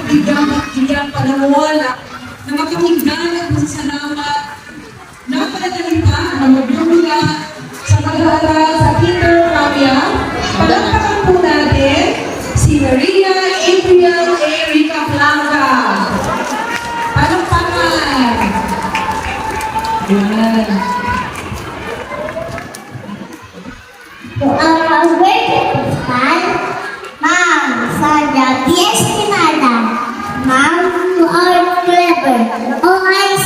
bigang panawala na makamigdan at masasalamat na panagalitan na magbumula sa mag-aaral sa Kinder Pamia. Palakpakan po natin si Maria April Erica Blanca. Palakpakan! Yan. To our great principal, Ma'am Sandra P. Estimada, Ma'am to our clever OIC,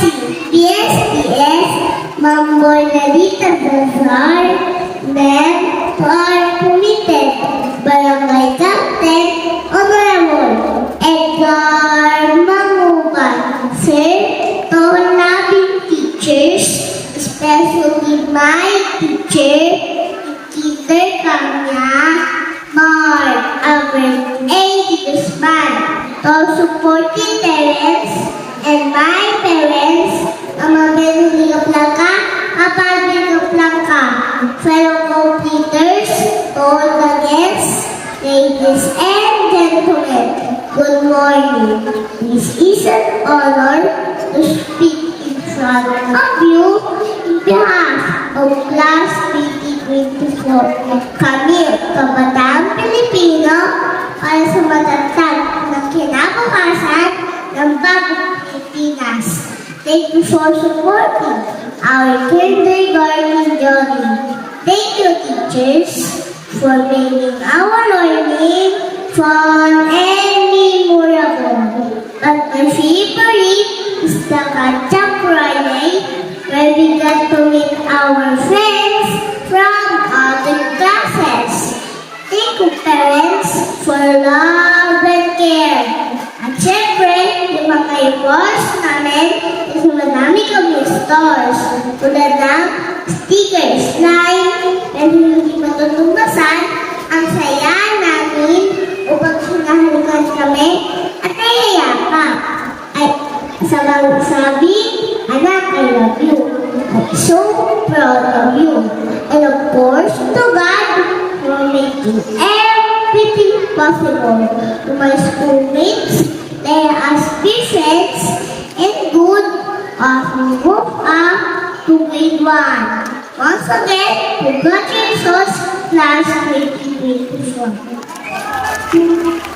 PSPS, Ma'am Bornalita Bazar, Ma'am to our committed Barangay Captain, Honorable Edgar Manguban, Sir, to loving teachers, especially my teacher, Peter Kanya, Mark, Albert A. Guzman, to supporting parents and my parents, Ama Benedica Blanca, Papa Benedica Blanca, fellow completers, to all the guests, ladies and gentlemen, good morning. This is an honor to speak in front of you in behalf of Class 2024. Kami, Kabataang Pilipino, para sa matatag na kinabukasan ng bagong Pilipinas. Thank you for supporting our kindergarten journey. Thank you, teachers, for making our learning fun and memorable. But my favorite is the Catch-up Friday, where we got to meet our friends from other classes. Thank you, parents, for love and care. At syempre, yung mga awards namin is madami kami stores. Tulad ng stickers, line, pero hindi matutumasan ang saya namin upang sinahalikan kami at nayayakap. Ay, sa sabi, anak, I love you. I'm so proud of you. And of course, to God for making everything possible. To my schoolmates, they are friends and good of move up to grade 1. Once again, congratulations, class 2024.